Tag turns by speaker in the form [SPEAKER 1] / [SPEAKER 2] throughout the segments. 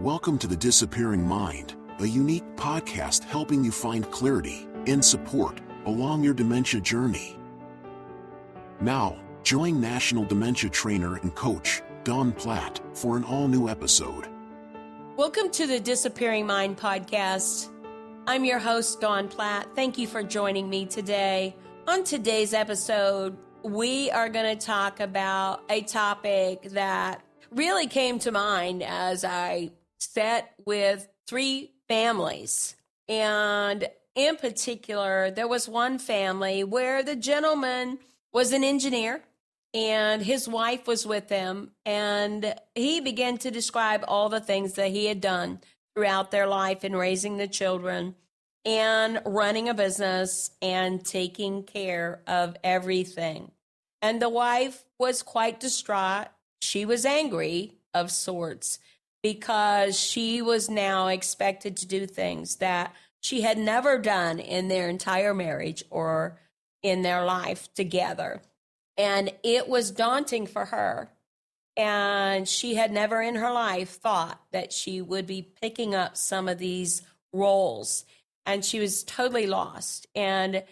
[SPEAKER 1] Welcome to The Disappearing Mind, a unique podcast helping you find clarity and support along your dementia journey. Now, join National Dementia Trainer and Coach Dawn Platt for an all-new episode.
[SPEAKER 2] Welcome to the Disappearing Mind podcast. I'm your host, Dawn Platt. Thank you for joining me today. On today's episode, we are going to talk about a topic that really came to mind as I sat with three families. And in particular, there was one family where the gentleman was an engineer and his wife was with him. And he began to describe all the things that he had done throughout their life in raising the children and running a business and taking care of everything. And the wife was quite distraught. She was angry of sorts because she was now expected to do things that she had never done in their entire marriage or in their life together. And it was daunting for her. And she had never in her life thought that she would be picking up some of these roles. And she was totally lost. And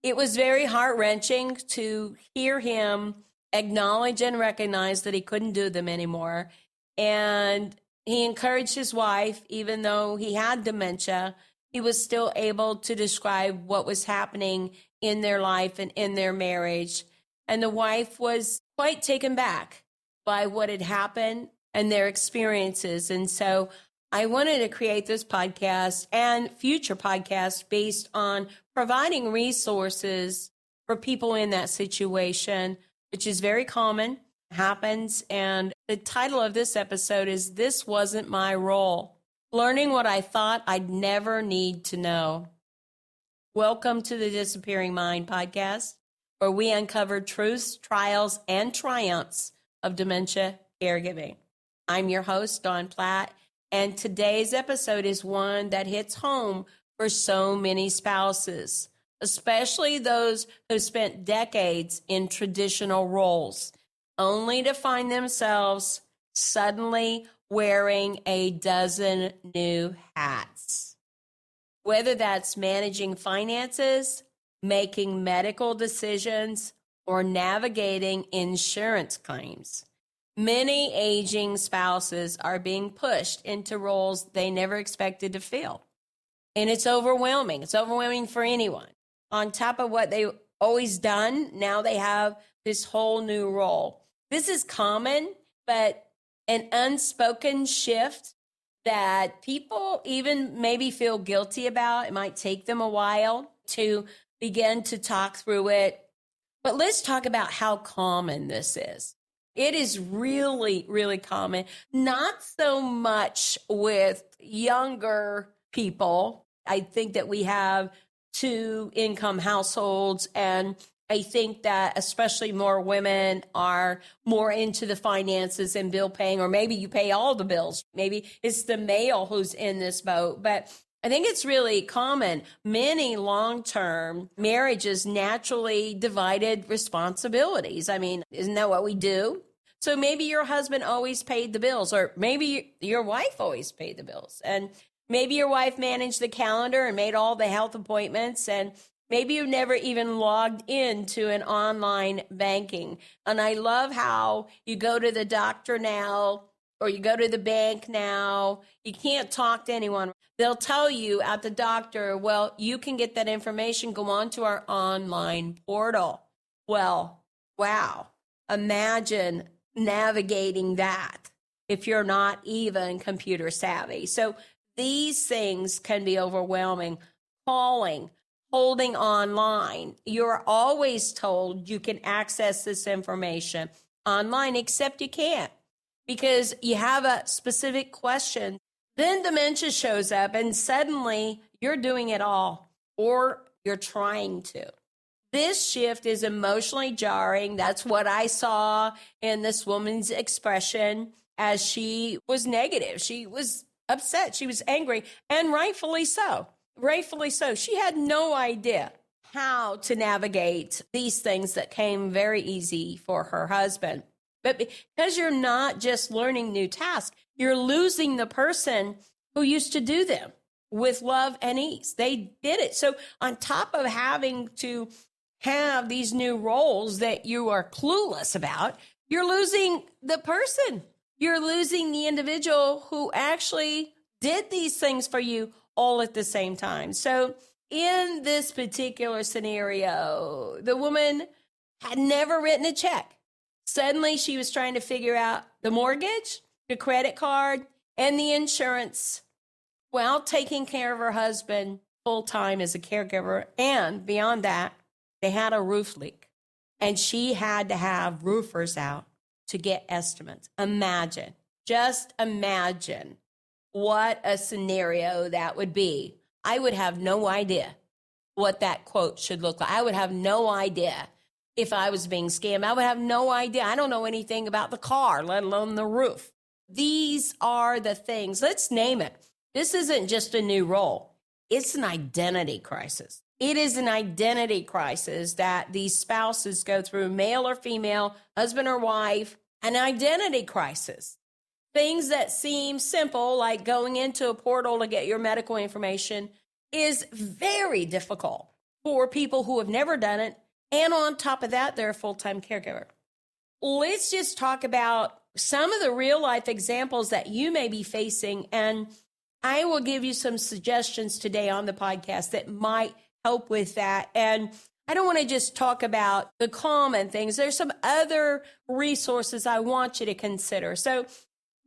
[SPEAKER 2] it was very heart-wrenching to hear him acknowledge and recognize that he couldn't do them anymore. And he encouraged his wife, even though he had dementia, he was still able to describe what was happening in their life and in their marriage. And the wife was quite taken back by what had happened and their experiences. And so I wanted to create this podcast and future podcasts based on providing resources for people in that situation, which is very common, happens. And the title of this episode is This Wasn't My Role, Learning What I Thought I'd Never Need to Know. Welcome to the Disappearing Mind podcast, where we uncover truths, trials, and triumphs of dementia caregiving. I'm your host, Dawn Platt, and today's episode is one that hits home for so many spouses, especially those who spent decades in traditional roles, only to find themselves suddenly wearing a dozen new hats. Whether that's managing finances, making medical decisions, or navigating insurance claims. Many aging spouses are being pushed into roles they never expected to fill. And it's overwhelming. It's overwhelming for anyone. On top of what they've always done, now they have this whole new role. This is common, but an unspoken shift that people even maybe feel guilty about. It might take them a while to begin to talk through it. But let's talk about how common this is. It is really, really common, not so much with younger people. I think that we have two-income households, and I think that especially more women are more into the finances and bill paying, or maybe you pay all the bills. Maybe it's the male who's in this boat, but I think it's really common. Many long-term marriages naturally divided responsibilities. I mean, isn't that what we do? So maybe your husband always paid the bills, or maybe your wife always paid the bills. And maybe your wife managed the calendar and made all the health appointments, and maybe you never even logged into an online banking. And I love how you go to the doctor now, or you go to the bank now, you can't talk to anyone. They'll tell you at the doctor, well, you can get that information, go on to our online portal. Well, wow. Imagine navigating that if you're not even computer savvy. So these things can be overwhelming. Calling, holding online. You're always told you can access this information online, except you can't because you have a specific question. Then dementia shows up and suddenly you're doing it all, or you're trying to. This shift is emotionally jarring. That's what I saw in this woman's expression as she was negative. She was upset. She was angry, and rightfully so. Rightfully so. She had no idea how to navigate these things that came very easy for her husband. But because you're not just learning new tasks, You're losing the person who used to do them with love and ease. They did it. So on top of having to have these new roles that you are clueless about, you're losing the person. You're losing the individual who actually did these things for you all at the same time. So in this particular scenario, the woman had never written a check. Suddenly she was trying to figure out the mortgage, the credit card, and the insurance while taking care of her husband full time as a caregiver. And beyond that, they had a roof leak and she had to have roofers out to get estimates. Just imagine what a scenario that would be. I would have no idea what that quote should look like. I would have no idea if I was being scammed. I would have no idea. I don't know anything about the car, let alone the roof. These are the things. Let's name it. This isn't just a new role. It's an identity crisis. It is an identity crisis that these spouses go through, male or female, husband or wife, an identity crisis. Things that seem simple, like going into a portal to get your medical information, is very difficult for people who have never done it. And on top of that, they're a full-time caregiver. Let's just talk about some of the real life examples that you may be facing. And I will give you some suggestions today on the podcast that might help with that. And I don't want to just talk about the common things. There's some other resources I want you to consider. So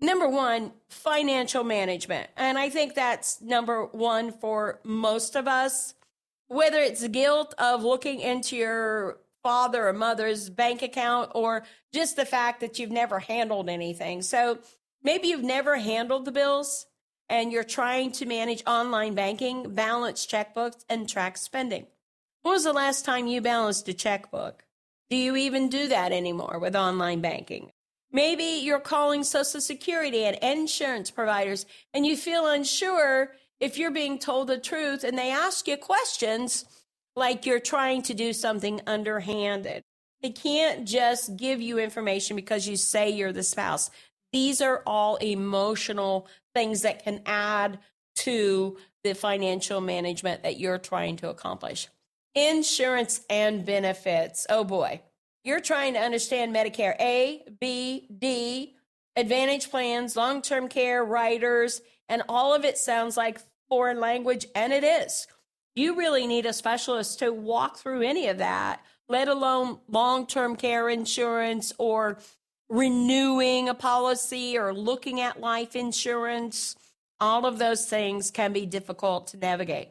[SPEAKER 2] number one, financial management. And I think that's number one for most of us, whether it's the guilt of looking into your father or mother's bank account or just the fact that you've never handled anything. So maybe you've never handled the bills and you're trying to manage online banking, balance checkbooks, and track spending. When was the last time you balanced a checkbook? Do you even do that anymore with online banking? Maybe you're calling Social Security and insurance providers and you feel unsure if you're being told the truth and they ask you questions like you're trying to do something underhanded. They can't just give you information because you say you're the spouse. These are all emotional things that can add to the financial management that you're trying to accomplish. Insurance and benefits. Oh boy. You're trying to understand Medicare A, B, D, Advantage plans, long-term care, riders, and all of it sounds like foreign language, and it is. You really need a specialist to walk through any of that, let alone long-term care insurance or renewing a policy or looking at life insurance. All of those things can be difficult to navigate.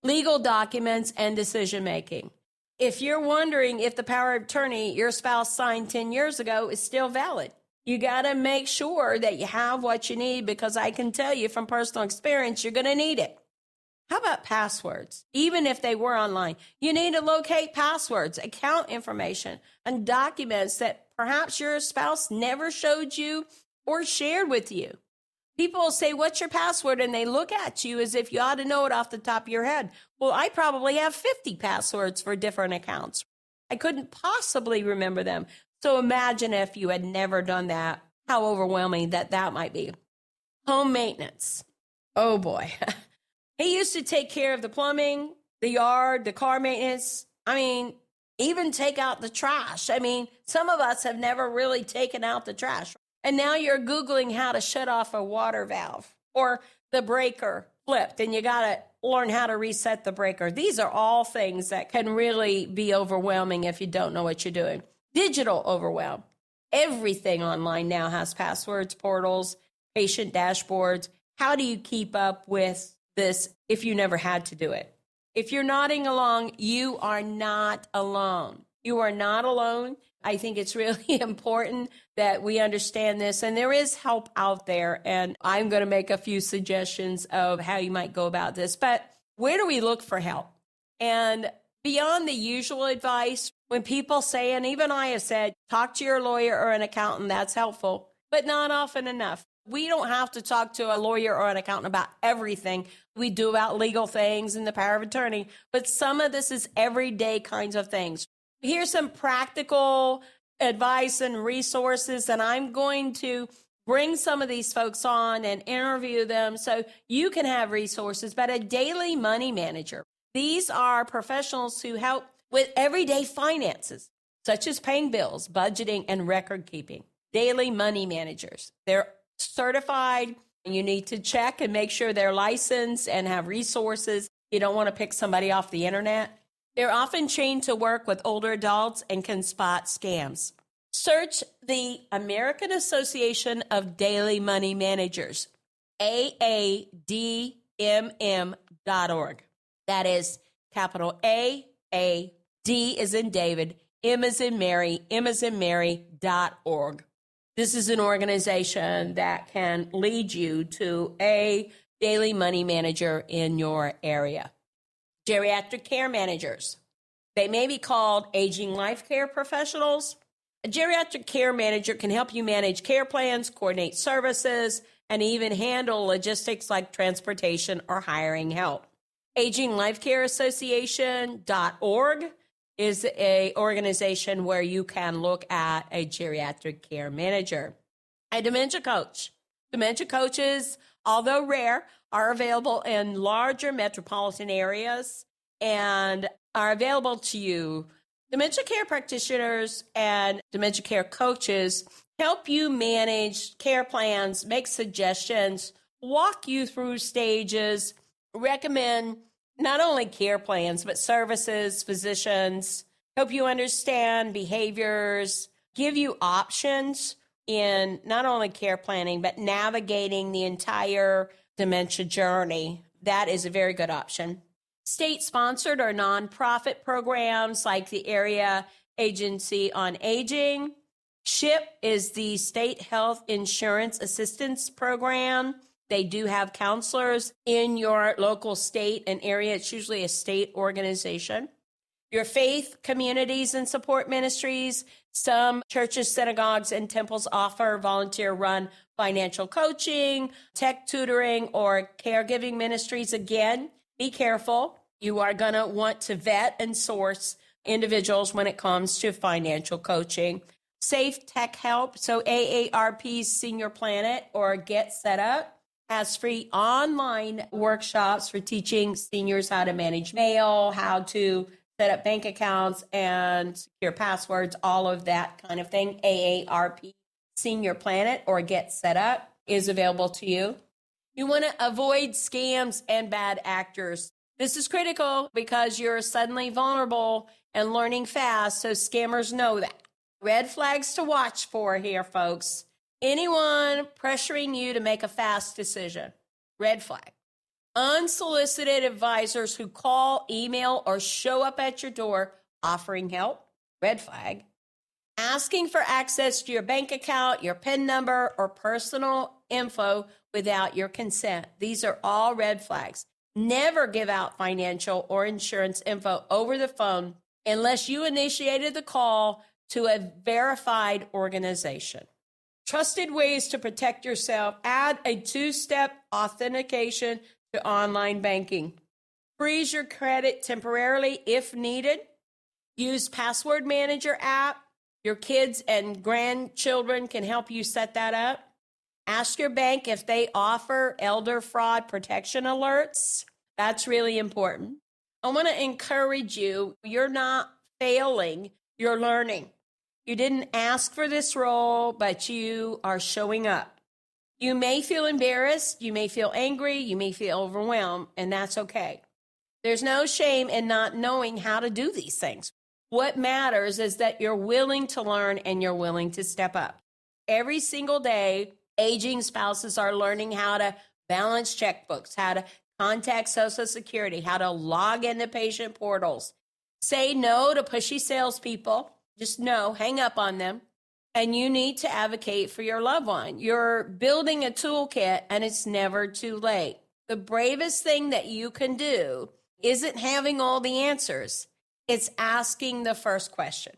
[SPEAKER 2] Legal documents and decision-making. If you're wondering if the power of attorney your spouse signed 10 years ago is still valid, you got to make sure that you have what you need, because I can tell you from personal experience, you're going to need it. How about passwords? Even if they were online, you need to locate passwords, account information, and documents that perhaps your spouse never showed you or shared with you. People will say, what's your password? And they look at you as if you ought to know it off the top of your head. Well, I probably have 50 passwords for different accounts. I couldn't possibly remember them. So imagine if you had never done that, how overwhelming that might be. Home maintenance. Oh boy. He used to take care of the plumbing, the yard, the car maintenance. I mean, even take out the trash. I mean, some of us have never really taken out the trash. And now you're Googling how to shut off a water valve or the breaker flipped, and you got to learn how to reset the breaker. These are all things that can really be overwhelming if you don't know what you're doing. Digital overwhelm. Everything online now has passwords, portals, patient dashboards. How do you keep up with this if you never had to do it? If you're nodding along, you are not alone. You are not alone. I think it's really important that we understand this, and there is help out there, and I'm going to make a few suggestions of how you might go about this. But where do we look for help? And beyond the usual advice, when people say, and even I have said, talk to your lawyer or an accountant, that's helpful, but not often enough. We don't have to talk to a lawyer or an accountant about everything we do about legal things and the power of attorney, but some of this is everyday kinds of things. Here's some practical advice and resources, and I'm going to bring some of these folks on and interview them so you can have resources. But a daily money manager, these are professionals who help with everyday finances, such as paying bills, budgeting, and record keeping. Daily money managers. They're certified, and you need to check and make sure they're licensed and have resources. You don't want to pick somebody off the internet. They're often trained to work with older adults and can spot scams. Search the American Association of Daily Money Managers, AADMM.org. That is capital A, D is in David, M is in Mary, M is in Mary.org. This is an organization that can lead you to a daily money manager in your area. Geriatric care managers. They may be called aging life care professionals. A geriatric care manager can help you manage care plans, coordinate services, and even handle logistics like transportation or hiring help. Aging Life Care Association.org is an organization where you can look at a geriatric care manager. A dementia coach. Dementia coaches, although rare, are available in larger metropolitan areas and are available to you. Dementia care practitioners and dementia care coaches help you manage care plans, make suggestions, walk you through stages, recommend not only care plans, but services, physicians, help you understand behaviors, give you options in not only care planning, but navigating the entire dementia journey. That is a very good option. State-sponsored or nonprofit programs like the Area Agency on Aging. SHIP is the State Health Insurance Assistance Program. They do have counselors in your local state and area. It's usually a state organization. Your faith communities and support ministries. Some churches, synagogues, and temples offer volunteer-run financial coaching, tech tutoring, or caregiving ministries. Again, be careful. You are going to want to vet and source individuals when it comes to financial coaching. Safe Tech Help, so AARP's Senior Planet or Get Set Up has free online workshops for teaching seniors how to manage mail, how to set up bank accounts and secure passwords, all of that kind of thing. AARP Senior Planet or Get Set Up is available to you. You want to avoid scams and bad actors. This is critical because you're suddenly vulnerable and learning fast, so scammers know that. Red flags to watch for here, folks. Anyone pressuring you to make a fast decision. Red flag. Unsolicited advisors who call, email, or show up at your door offering help. Red flag. Asking for access to your bank account, your PIN number, or personal info without your consent. These are all red flags. Never give out financial or insurance info over the phone unless you initiated the call to a verified organization. Trusted ways to protect yourself. Add a two-step authentication to online banking. Freeze your credit temporarily if needed. Use Password Manager app. Your kids and grandchildren can help you set that up. Ask your bank if they offer elder fraud protection alerts. That's really important. I want to encourage you. You're not failing. You're learning. You didn't ask for this role, but you are showing up. You may feel embarrassed. You may feel angry. You may feel overwhelmed, and that's okay. There's no shame in not knowing how to do these things. What matters is that you're willing to learn and you're willing to step up. Every single day, aging spouses are learning how to balance checkbooks, how to contact Social Security, how to log into patient portals. Say no to pushy salespeople. Just no, hang up on them. And you need to advocate for your loved one. You're building a toolkit and it's never too late. The bravest thing that you can do isn't having all the answers. It's asking the first question.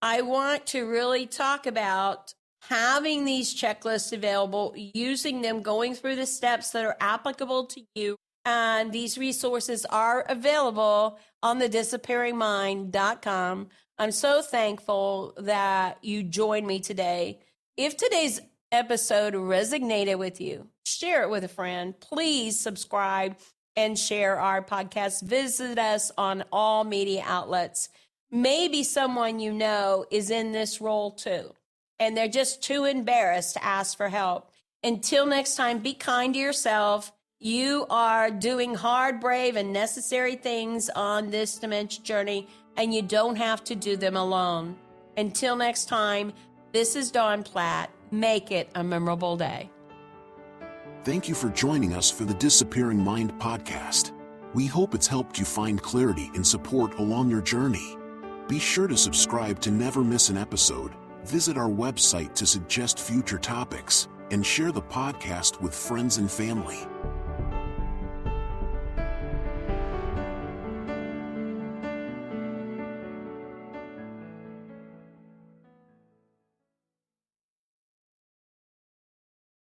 [SPEAKER 2] I want to really talk about having these checklists available, using them, going through the steps that are applicable to you. And these resources are available on the disappearingmind.com. I'm so thankful that you joined me today. If today's episode resonated with you, share it with a friend. Please subscribe and share our podcast. Visit us on all media outlets. Maybe someone you know is in this role too, and they're just too embarrassed to ask for help. Until next time, be kind to yourself. You are doing hard, brave, and necessary things on this dementia journey, and you don't have to do them alone. Until next time, this is Dawn Platt. Make it a memorable day.
[SPEAKER 1] Thank you for joining us for the Disappearing Mind podcast. We hope it's helped you find clarity and support along your journey. Be sure to subscribe to never miss an episode, visit our website to suggest future topics, and share the podcast with friends and family.